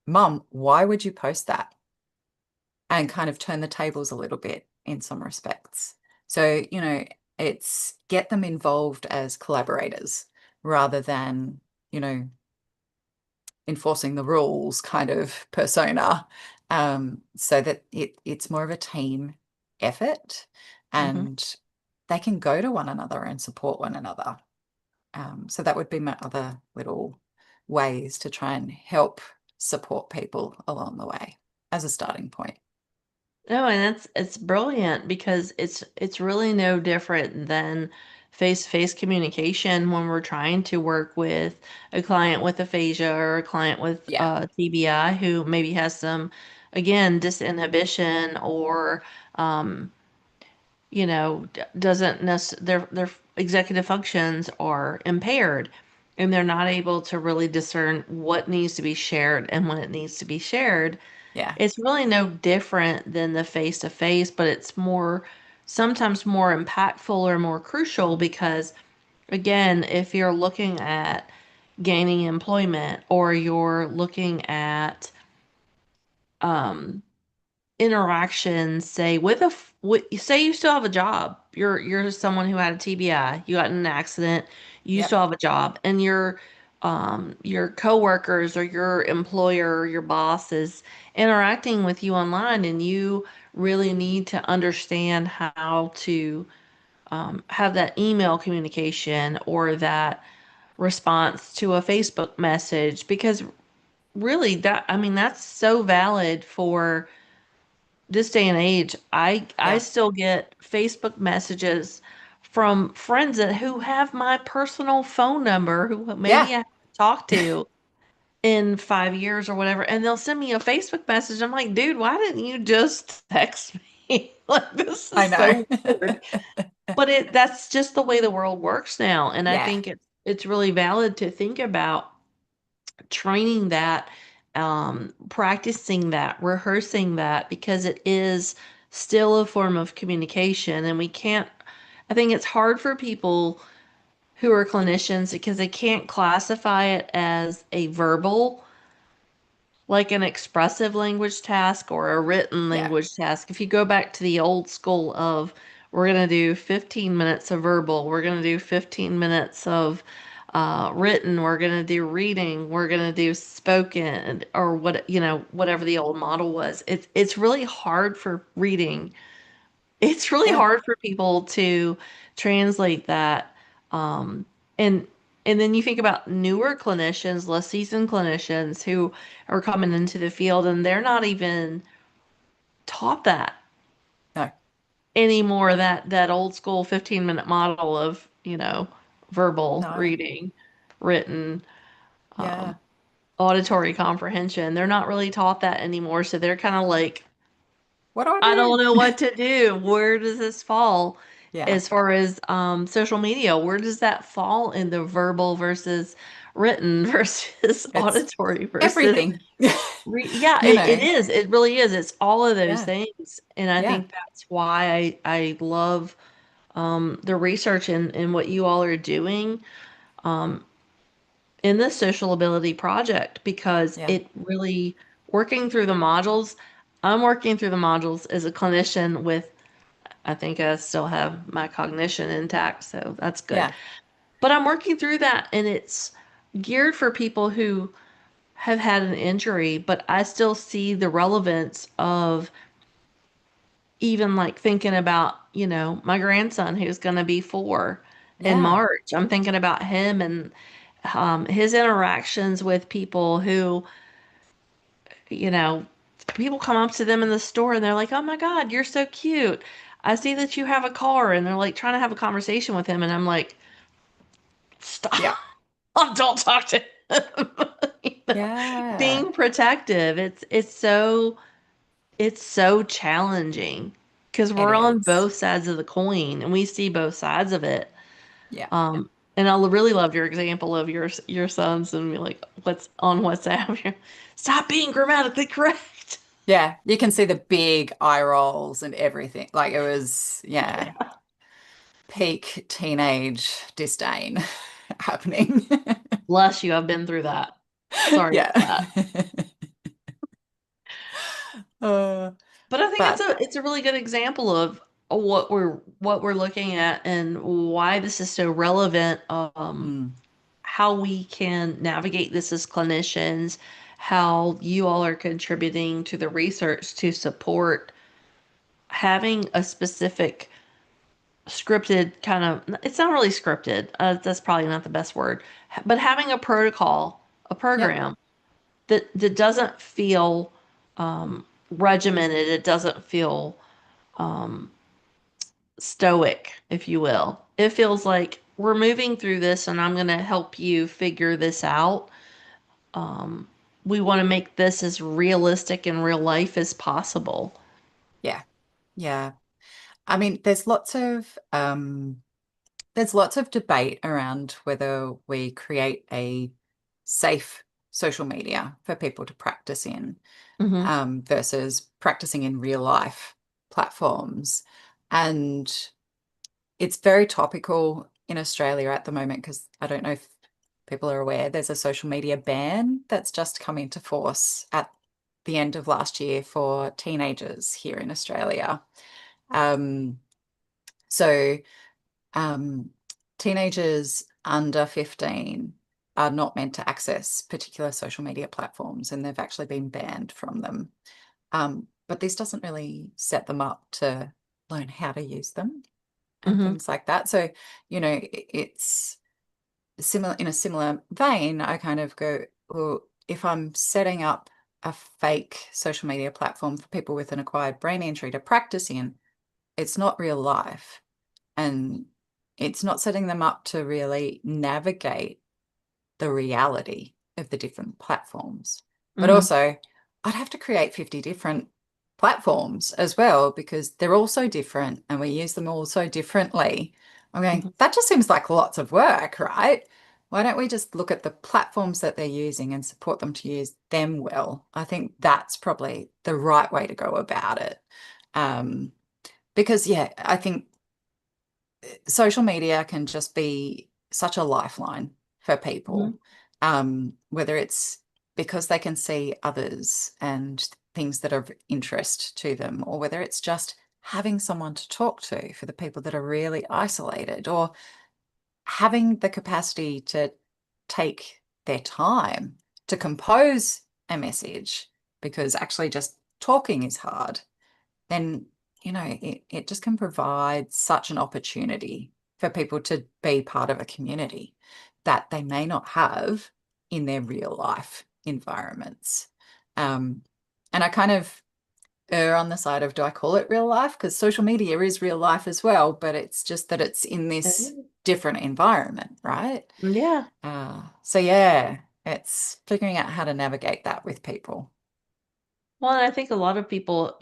Mum, why would you post that? And kind of turn the tables a little bit in some respects. So, it's get them involved as collaborators rather than, enforcing the rules kind of persona, so that it's more of a team effort Hmm. and they can go to one another and support one another. So that would be my other little ways to try and help support people along the way as a starting point. No, and it's brilliant because it's really no different than face-to-face communication when we're trying to work with a client with aphasia or a client with Yeah. TBI who maybe has some, again, disinhibition or um, doesn't their executive functions are impaired and they're not able to really discern what needs to be shared and when it needs to be shared. Yeah. It's really no different than the face to face, but it's sometimes more impactful or more crucial because, again, if you're looking at gaining employment or you're looking at um, interactions, say say you still have a job, you're someone who had a TBI, you got in an accident, you Yep. still have a job, and you're your coworkers or your employer or your boss is interacting with you online, and you really need to understand how to have that email communication or that response to a Facebook message, because really that, I mean, that's so valid for this day and age. I Yeah. still get Facebook messages from friends who have my personal phone number, who maybe Yeah. I haven't talked to in 5 years or whatever, and they'll send me a Facebook message. I'm like, dude, why didn't you just text me? Like, this I is so weird. know. But that's just the way the world works now. And I Yeah. think it's really valid to think about training that, practicing that, rehearsing that, because it is still a form of communication. And we can't, I think it's hard for people who are clinicians because they can't classify it as a verbal, like an expressive language task or a written Yeah. language task. If you go back to the old school of, we're going to do 15 minutes of verbal, we're going to do 15 minutes of written, we're going to do reading, we're going to do spoken, or what, whatever the old model was. It's really hard for reading. It's really Yeah. hard for people to translate that. Um, and and then you think about newer clinicians, less seasoned clinicians who are coming into the field, and they're not even taught that No. anymore, that old school 15-minute model of, verbal No. reading, written, Yeah. um, auditory comprehension. They're not really taught that anymore. So they're kind of like, What do I I do? don't know what to do. Where does this fall Yeah. as far as social media? Where does that fall in the verbal versus written versus It's auditory versus everything. yeah, You it know. is. It really is. It's all of those Yeah. things. And I Yeah. think that's why I love the research and what you all are doing um, in this social ability project, because Yeah. it really, working through the modules, I'm working through the modules as a clinician with, I think I still have my cognition intact, so that's good. Yeah. But I'm working through that, and it's geared for people who have had an injury, but I still see the relevance of even like thinking about, my grandson who's going to be 4 in Yeah. March. I'm thinking about him and his interactions with people who, you know, people come up to them in the store and they're like, "Oh my God, you're so cute. I see that you have a car." And they're like trying to have a conversation with him. And I'm like, "Stop. Yeah. Don't talk to him." You know, Yeah. being protective. It's so challenging because It we're on is. both sides of the coin and we see both sides of it. Yeah. And I really loved your example of your sons and be like, what's on WhatsApp? Stop being grammatically correct. Yeah. You can see the big eye rolls and everything. Like it was, yeah, Yeah. peak teenage disdain happening. Bless you. I've been through that. Sorry Yeah. about that. Uh, But I think it's but a really good example of what we're looking at and why this is so relevant. mm, How we can navigate this as clinicians, how you all are contributing to the research to support having a specific scripted kind of, it's not really scripted, that's probably not the best word, but having a protocol, a yeah. program that doesn't feel regimented, it doesn't feel stoic, if you will. It feels like we're moving through this and I'm going to help you figure this out. We want to make this as realistic in real life as possible. Yeah. Yeah. I mean, there's lots of debate around whether we create a safe social media for people to practice in Hmm. versus practicing in real life platforms. And it's very topical in Australia at the moment because I don't know if people are aware, there's a social media ban that's just come into force at the end of last year for teenagers here in Australia. Um, so um, teenagers under 15 are not meant to access particular social media platforms, and they've actually been banned from them. But this doesn't really set them up to learn how to use them and Mm-hmm. things like that. So, it's similar in a similar vein. I kind of go, well, if I'm setting up a fake social media platform for people with an acquired brain injury to practice in, it's not real life. And it's not setting them up to really navigate the reality of the different platforms. But Mm-hmm. also, I'd have to create 50 different platforms as well because they're all so different and we use them all so differently. I'm going, Mm-hmm. that just seems like lots of work, right? Why don't we just look at the platforms that they're using and support them to use them well? I think that's probably the right way to go about it. Um, because, yeah, I think social media can just be such a lifeline for Mm-hmm. people, whether it's because they can see others and things that are of interest to them, or whether it's just having someone to talk to for the people that are really isolated, or having the capacity to take their time to compose a message because actually just talking is hard, then it just can provide such an opportunity for people to be part of a community that they may not have in their real life environments. Um, and I kind of err on the side of, do I call it real life? Because social media is real life as well, but it's just that it's in this different environment, right? Yeah. So yeah, it's figuring out how to navigate that with people. Well, and I think a lot of people,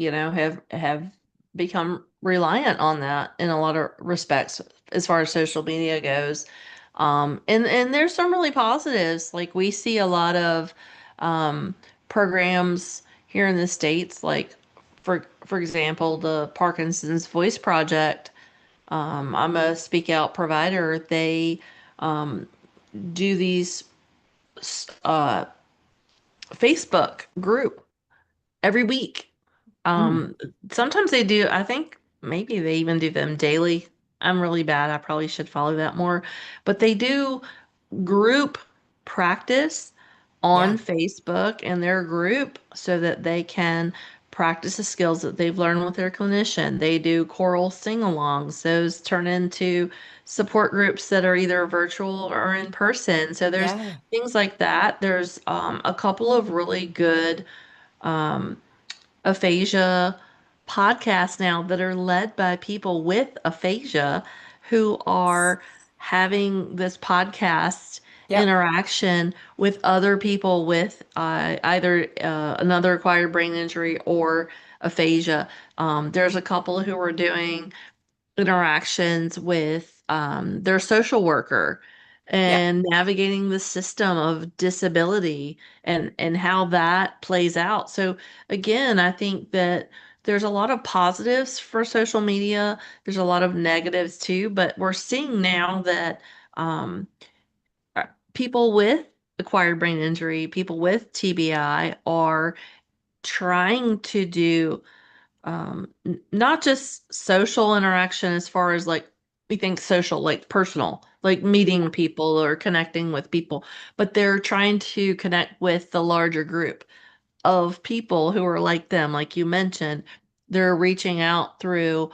have become reliant on that in a lot of respects as far as social media goes. And there's some really positives. Like we see a lot of um, programs here in the States, like for example, the Parkinson's Voice Project. I'm a speak out provider. They um, do these uh, Facebook group every week. Mm, Um, Sometimes they do, I think maybe they even do them daily. I'm really bad. I probably should follow that more. But they do group practice on yeah, Facebook in their group so that they can practice the skills that they've learned with their clinician. They do choral sing-alongs. Those turn into support groups that are either virtual or in person. So there's yeah, things like that. There's a couple of really good um, aphasia podcasts now that are led by people with aphasia who are having this podcast yep, interaction with other people with either another acquired brain injury or aphasia. There's a couple who are doing interactions with their social worker yeah, and navigating the system of disability and how that plays out. So again, I think that there's a lot of positives for social media. There's a lot of negatives too, but we're seeing now that um, people with acquired brain injury, people with TBI are trying to do not just social interaction as far as like we think social, like personal, like meeting people or connecting with people, but they're trying to connect with the larger group of people who are like them, like you mentioned. They're reaching out through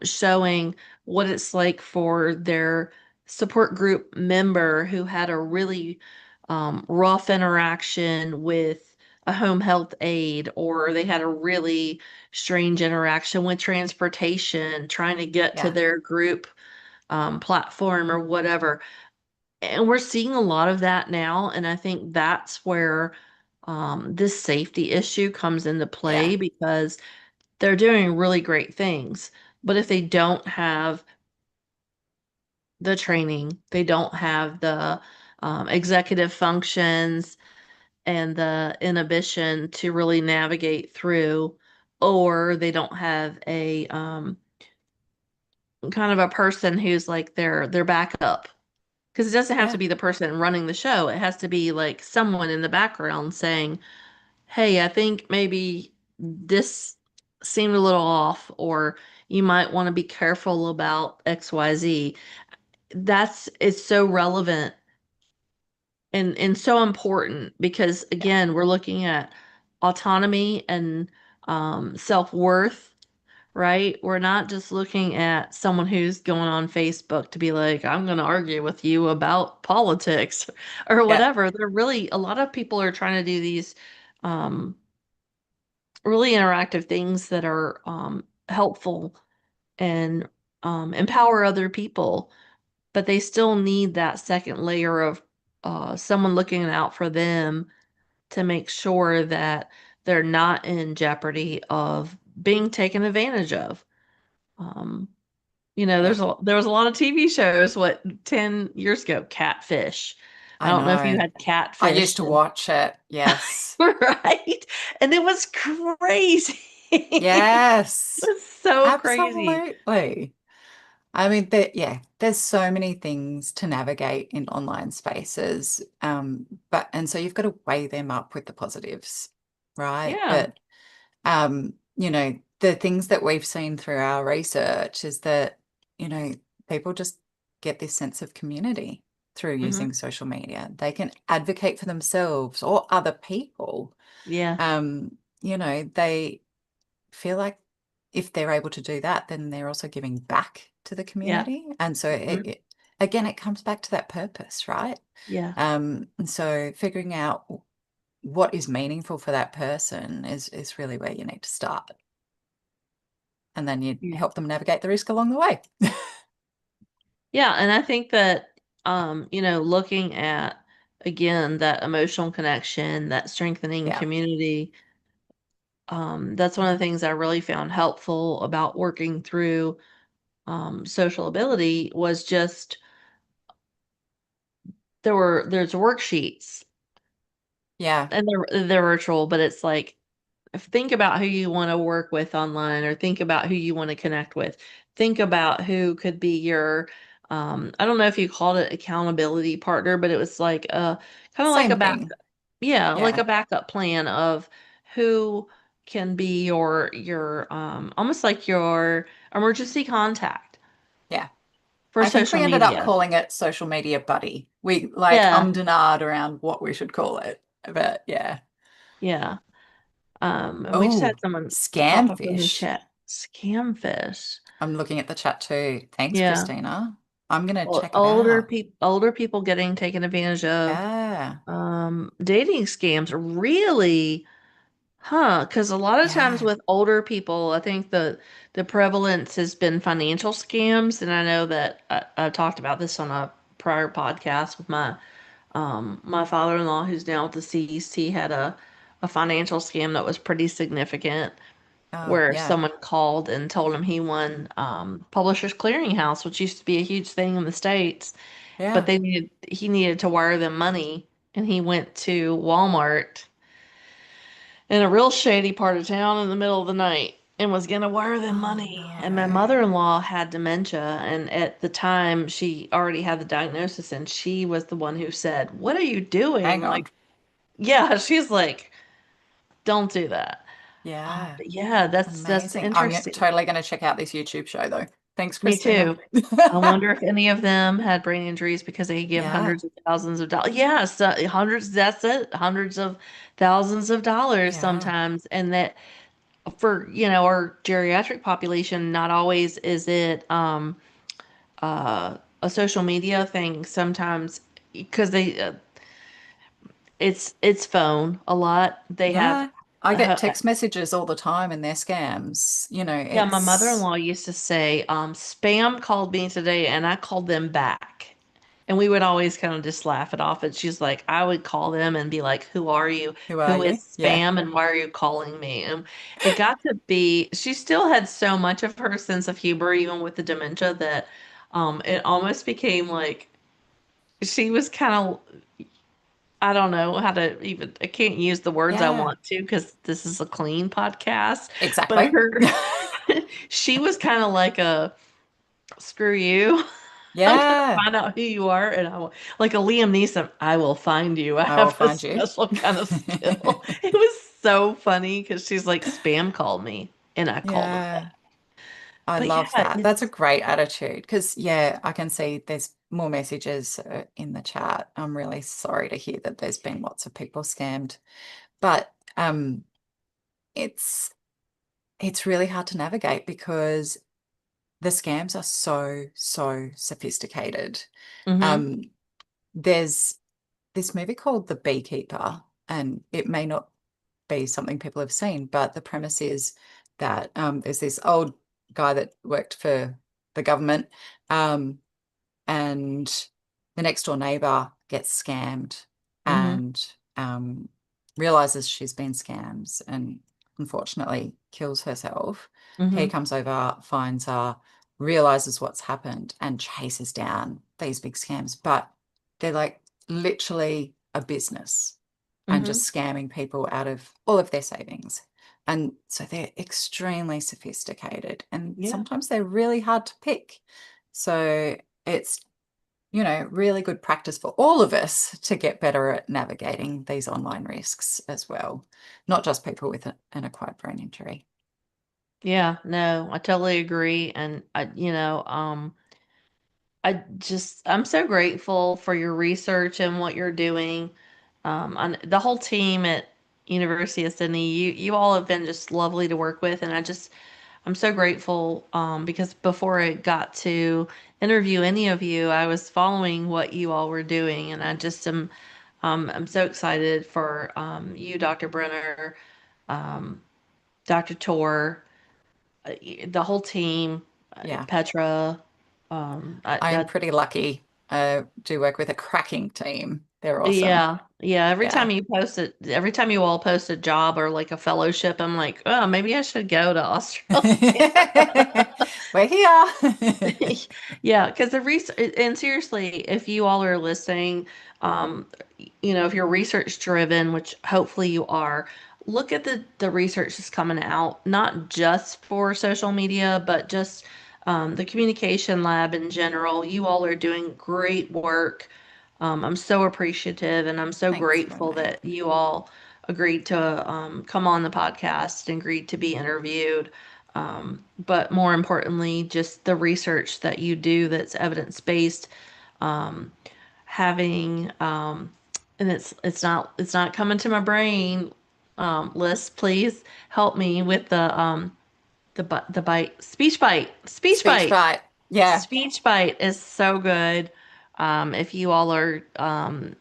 showing what it's like for their support group member who had a really rough interaction with a home health aide, or they had a really strange interaction with transportation, trying to get to yeah, their group platform or whatever. And we're seeing a lot of that now. And I think that's where this safety issue comes into yeah, play because they're doing really great things. But if they don't have the training, they don't have the executive functions and the inhibition to really navigate through, or they don't have a kind of a person who's like their backup. Because it doesn't have to yeah, be the person running the show. It has to be like someone in the background saying, hey, I think maybe this seemed a little off, or you might want to be careful about XYZ. It's so relevant and so important because again, we're looking at autonomy and self-worth, right? We're not just looking at someone who's going on Facebook to be like, I'm going to argue with you about politics or Yeah. whatever. They're really, a lot of people are trying to do these um, really interactive things that are helpful and empower other people, but they still need that second layer of someone looking out for them to make sure that they're not in jeopardy of being taken advantage of. Um, Yeah. there was a lot of TV shows, what, 10 years ago, Catfish. I I don't know if you know. had I used Catfish to and watch it. Yes. right? And it was crazy. It Yes. was so crazy. Absolutely. I mean, yeah, there's so many things to navigate in online spaces. But and so you've got to weigh them up with the positives, right? Yeah. But the things that we've seen through our research is that, you know, people just get this sense of community through Hmm. using social media. They can advocate for themselves or other people. Yeah. They feel like if they're able to do that, then they're also giving back to the Yeah. community. And so Hmm. again, it comes back to that purpose, right? Yeah. And so figuring out what is meaningful for that person is really where you need to start. And then you Yeah. help them navigate the risk along the way. Yeah, and I think that looking at again that emotional connection, that strengthening Yeah. community, that's one of the things I really found helpful about working through social ability was just there's worksheets Yeah. and they're virtual, but it's like think about who you want to work with online or think about who you want to connect with. Think about who could be your I don't know if you called it accountability partner, but it was like a kind of like a Same back thing. yeah, like Yeah. a backup plan of who can be your almost like your emergency contact Yeah. for I think social we ended up media. calling it social media buddy. We like Yeah, ummed and ahed around what we should call it. But yeah. yeah. And we just had Oh, someone pop up in the scamfish. chat. Scamfish. I'm looking at the chat too. Thanks, Yeah. Christina. I'm gonna Well, check it out. older people getting taken advantage of. Yeah. Dating scams really, huh? Because a lot of times Yeah. with older people, I think the prevalence has been financial scams, and I know that I talked about this on a prior podcast with my father-in-law who's now deceased. He had a financial scam that was pretty significant Oh, where yeah. someone called and told him he won Publishers Clearinghouse, which used to be a huge thing in the States, but Yeah. he needed to wire them money, and he went to Walmart in a real shady part of town in the middle of the night and was gonna wire them Oh money. And my no. mother-in-law had dementia, and at the time she already had the diagnosis, and she was the one who said, "What are you doing?" Hang on. Like, yeah, she's like, "Don't do that." Yeah. But yeah, that's Amazing. I'm interesting. totally gonna check out this YouTube show though. Thanks, Me Christina. too. I wonder if any of them had brain injuries because they give Yeah. hundreds of thousands of dollars. Yes, hundreds, that's it. Hundreds of thousands of dollars Yeah. sometimes. And that for, our geriatric population, not always is it a social media thing. Sometimes because it's phone a lot. They have Yeah. I get uh, text messages all the time and they're scams. yeah, my It's mother-in-law used to say, spam called me today and I called them back. And we would always kind of just laugh it off. And she's like, I would call them and be like, who are you? who are Who is you? Yeah. spam and why are you calling me? And it got to be, she still had so much of her sense of humor, even with the dementia, that it almost became like she was kind of, I don't know how to even, I can't use the words I Yeah. want to because this is a clean podcast, but Exactly. she was kind of like a, screw you. I'm gonna Yeah. find out who you are, and I will, like a Liam Neeson, I will find you. I I will have a find you. special kind of skill. It was so funny because she's like, spam called me, and I called them back. Yeah. I But love yeah, that. That's a great attitude because, yeah, I can see there's more messages in the chat. I'm really sorry to hear that there's been lots of people scammed, but it's it's really hard to navigate because the scams are so sophisticated. Mm-hmm. Um, there's this movie called The Beekeeper, and it may not be something people have seen, but the premise is that there's this old guy that worked for the government, um, and the next door neighbor gets scammed Mm-hmm. and realizes she's been scammed and unfortunately kills herself. He Mm-hmm. comes over, finds her, realizes what's happened, and chases down these big scams. But they're like literally a business and Mm-hmm. just scamming people out of all of their savings. And so they're extremely sophisticated and Yeah. sometimes they're really hard to pick. So it's, really good practice for all of us to get better at navigating these online risks as well, not just people with an acquired brain injury. Yeah, no, I totally agree. And I'm so grateful for your research and what you're doing. And the whole team at University of Sydney, you all have been just lovely to work with, and I'm so grateful because before I got to interview any of you, I was following what you all were doing, and I just am I'm so excited for you, Dr. Brenner, um, Dr. Tor, the whole team, Yeah, Petra. I'm That pretty lucky. I do work with a cracking team. They're awesome. Yeah, yeah. Yeah. Every time you all post a job or like a fellowship, I'm like, oh, maybe I should go to Australia. We're here. Yeah, because the research, and seriously, if you all are listening, um, if you're research driven, which hopefully you are, look at the research that's coming out, not just for social media, but just the communication lab in general. You all are doing great work. I'm so appreciative and I'm so Thanks, grateful Renee. that you all agreed to come on the podcast and agreed to be interviewed. But more importantly, just the research that you do that's evidence based, um, having and it's not coming to my brain. Liz, please help me with the bite speech Speech bite. bite. Yeah. Speech bite is so good. If you all are It's part of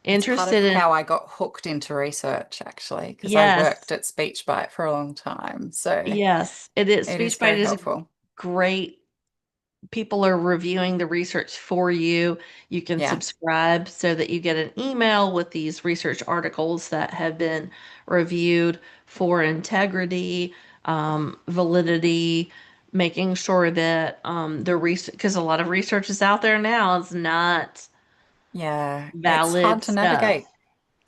interested in, how I got hooked into research, actually, because I worked yes, at SpeechBite for a long time. So yes, it is. it is Speech bite very is helpful. great. People are reviewing the research for you. You can Yeah. subscribe so that you get an email with these research articles that have been reviewed for integrity, validity, making sure that the research, because a lot of research is out there now, is not Yeah. It's hard valid to stuff. navigate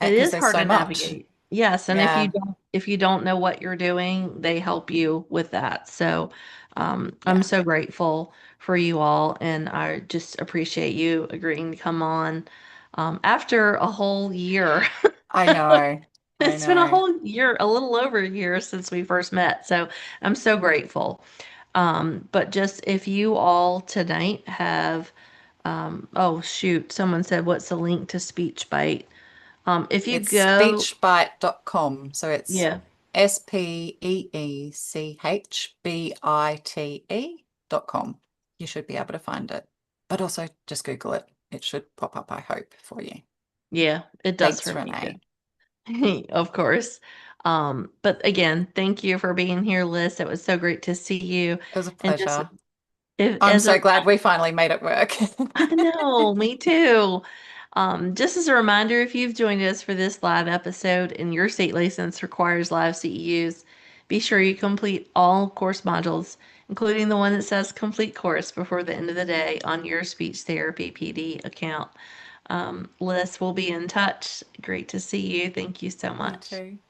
It because is there's hard so to much. navigate. Yes, and Yeah. if you don't know what you're doing, they help you with that. So, I'm Yeah. so grateful for you all, and I just appreciate you agreeing to come on after a whole year. I know. I It's been a know. whole year, a little over a year since we first met. So I'm so grateful. But just if you all tonight have, oh shoot, someone said, what's the link to SpeechBite? If you It's go, speechbite.com. So it's yeah, SpeechBite.com. You should be able to find it. But also just Google it. It should pop up, I hope, for you. yeah, it does Thanks, for me Renee. too. Of course. But again, thank you for being here, Liz. It was so great to see you. It was a And just pleasure. if, I'm as a so glad we finally made it work. I know, me too. Just as a reminder, if you've joined us for this live episode and your state license requires live CEUs, be sure you complete all course modules, including the one that says complete course before the end of the day on your Speech Therapy PD account. Liz will be in touch. Great to see you. Thank you so You much. too.